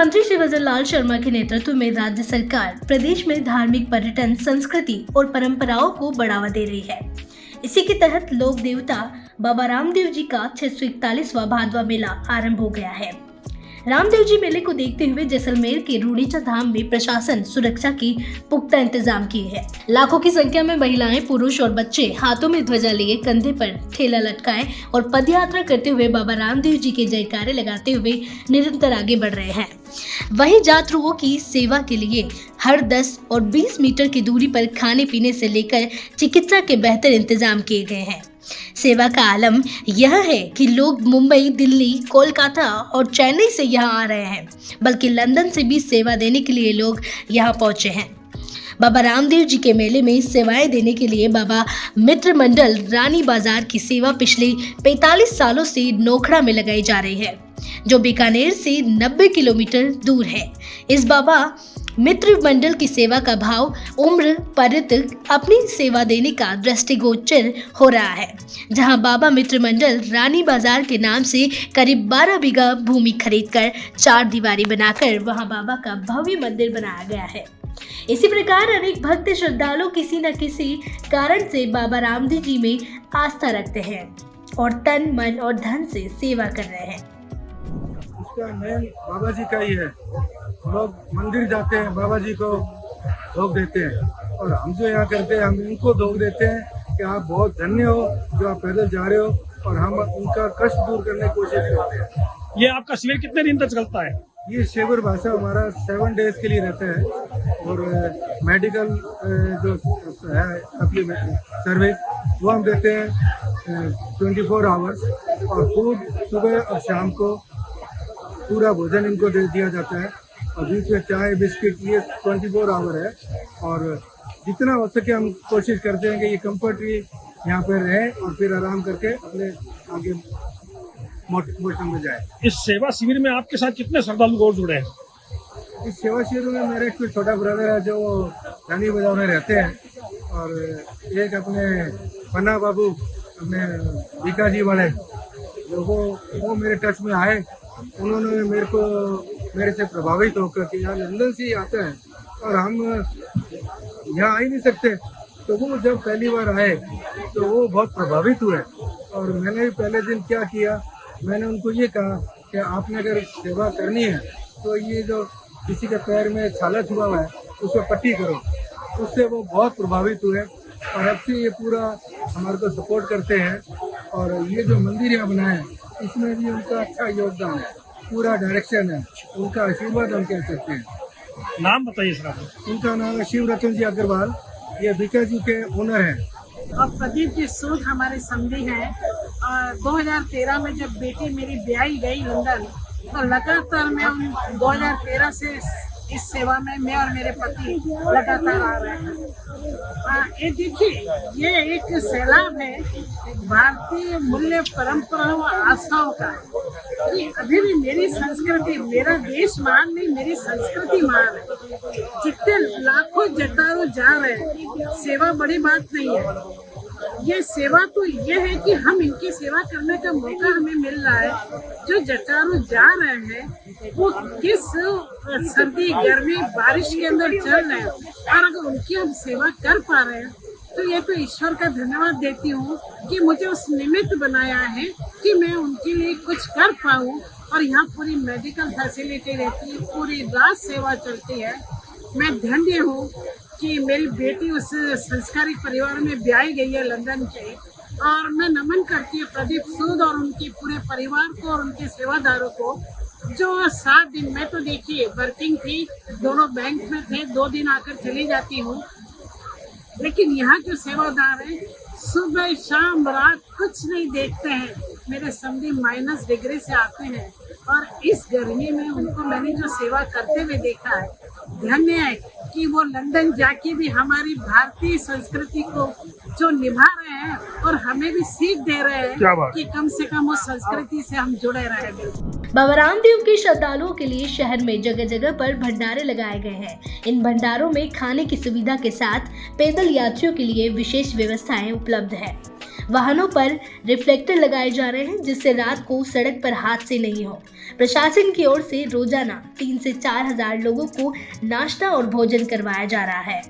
मुख्यमंत्री श्री भजन लाल शर्मा के नेतृत्व में राज्य सरकार प्रदेश में धार्मिक पर्यटन, संस्कृति और परंपराओं को बढ़ावा दे रही है। इसी के तहत लोक देवता बाबा रामदेव जी का 641वां भादवा मेला आरंभ हो गया है। रामदेव जी मेले को देखते हुए जैसलमेर के रूड़ीचा धाम में प्रशासन सुरक्षा की पुख्ता इंतजाम किए हैं। लाखों की संख्या में महिलाएं, पुरुष और बच्चे हाथों में ध्वजा लिए, कंधे पर ठेला लटकाए और पदयात्रा करते हुए बाबा रामदेव जी के जयकारे लगाते हुए निरंतर आगे बढ़ रहे हैं। वहीं यात्रियों की सेवा के लिए हर 10 और 20 मीटर की दूरी पर खाने पीने से लेकर चिकित्सा के बेहतर इंतजाम किए गए हैं। सेवा का आलम यह है कि लोग मुंबई, दिल्ली, कोलकाता और चेन्नई से यहाँ आ रहे हैं, बल्कि लंदन से भी सेवा देने के लिए लोग यहाँ पहुँचे हैं। बाबा रामदेव जी के मेले में सेवाएं देने के लिए बाबा मित्र मंडल रानी बाजार की सेवा पिछले 45 सालों से नोखड़ा में लगाई जा रही है, जो बीकानेर से 90 किलोमीटर दूर है। इस बाबा मित्र मंडल की सेवा का भाव उम्र परित अपनी सेवा देने का दृष्टिगोचर हो रहा है, जहां बाबा मित्र मंडल रानी बाजार के नाम से करीब 12 बीघा भूमि खरीदकर 4 दीवारी बनाकर वहां बाबा का भव्य मंदिर बनाया गया है। इसी प्रकार अनेक भक्त श्रद्धालु किसी न किसी कारण से बाबा रामदेव जी में आस्था रखते हैं और तन, मन और धन से सेवा कर रहे हैं। इसका मेन बाबा जी का ही है। लोग मंदिर जाते हैं, बाबा जी को भोग देते हैं, और हम जो यहाँ करते हैं हम इनको भोग देते हैं कि आप बहुत धन्य हो जो आप पैदल जा रहे हो, और हम उनका कष्ट दूर करने की कोशिश करते हैं। ये आपका शिविर कितने दिन तक चलता है? ये शिविर भाषा हमारा 7 डेज के लिए रहता है, और मेडिकल जो है सप्लीमेंट सर्विस वो हम देते हैं 24 आवर्स, और फूड सुबह और शाम को पूरा भोजन इनको दे दिया जाता है, और बीच में चाय बिस्किट, ये 24 आवर है। और जितना हो सके हम कोशिश करते हैं कि ये कम्फर्टली यहाँ पे रहे और फिर आराम करके अपने आगे मोशन में जाए। इस सेवा शिविर में आपके साथ कितने श्रद्धालु और जुड़े हैं? इस सेवा शिविर में मेरा एक छोटा ब्रदर है जो रानी बाजार में रहते हैं, और एक अपने पन्ना बाबू अपने बीका जी वाले जो वो मेरे टच में आए। उन्होंने मेरे से प्रभावित होकर कि यार लंदन से ही आता है और हम यहाँ आ ही नहीं सकते, तो वो जब पहली बार आए तो वो बहुत प्रभावित हुए। और मैंने भी पहले दिन क्या किया, मैंने उनको ये कहा कि आपने अगर सेवा करनी है तो ये जो किसी के पैर में छाला छुआ हुआ है उस पर पट्टी करो। उससे वो बहुत प्रभावित हुए, और अब से ये पूरा हमारे को सपोर्ट करते हैं। और ये जो मंदिर यहाँ बनाए हैं इसमें भी उनका अच्छा योगदान है, पूरा डायरेक्शन है, उनका आशीर्वाद हम कह सकते हैं। नाम बताइए सर। उनका नाम है शिव रतन जी अग्रवाल, ये बीका जी के ओनर हैं। और प्रदीप जी सूद हमारे समधी हैं। और 2013 में जब बेटी मेरी ब्याही गई लंदन, तो लगातार मैं 2013 से इस सेवा में मैं और मेरे पति लगातार आ रहे हैं। ये देखिए, ये एक सैलाब है भारतीय मूल्य, परंपराओं, आस्थाओं का, कि अभी भी मेरी संस्कृति, मेरा देश महान नहीं, मेरी संस्कृति महान है। जितने लाखों जटारू जा रहे हैं, सेवा बड़ी बात नहीं है। ये सेवा तो ये है कि हम इनकी सेवा करने का मौका हमें मिल रहा है। जो जटारू जा रहे हैं वो किस सर्दी, गर्मी, बारिश के अंदर चल रहे हैं, और अगर उनकी हम सेवा कर पा रहे हैं तो ये तो ईश्वर का धन्यवाद देती हूँ कि मुझे उस निमित्त बनाया है कि मैं उनके लिए कुछ कर पाऊँ। और यहाँ पूरी मेडिकल फैसिलिटी रहती है, पूरी रात सेवा चलती है। मैं धन्य हूँ कि मेरी बेटी उस संस्कारी परिवार में ब्याही गई है लंदन से, और मैं नमन करती हूँ प्रदीप सूद और उनके पूरे परिवार को और उनके सेवादारों को, जो 7 दिन में तो देखिए वर्किंग थी, दोनों बैंक में थे, 2 दिन आकर चली जाती हूँ, लेकिन यहाँ जो सेवादार हैं सुबह शाम रात कुछ नहीं देखते हैं। मेरे समधी माइनस डिग्री से आते हैं, और इस गर्मी में उनको मैंने जो सेवा करते हुए देखा है, धन्य है कि वो लंदन जाके भी हमारी भारतीय संस्कृति को जो निभा रहे हैं और हमें भी सीख दे रहे हैं कि कम से कम उस संस्कृति से हम जुड़े रहे। बाबा रामदेव के श्रद्धालुओं के लिए शहर में जगह जगह पर भंडारे लगाए गए हैं। इन भंडारों में खाने की सुविधा के साथ पैदल यात्रियों के लिए विशेष व्यवस्थाएं उपलब्ध है। वाहनों पर रिफ्लेक्टर लगाए जा रहे हैं जिससे रात को सड़क पर हादसे नहीं हो। प्रशासन की ओर से रोजाना 3 से 4 हजार लोगों को नाश्ता और भोजन करवाया जा रहा है।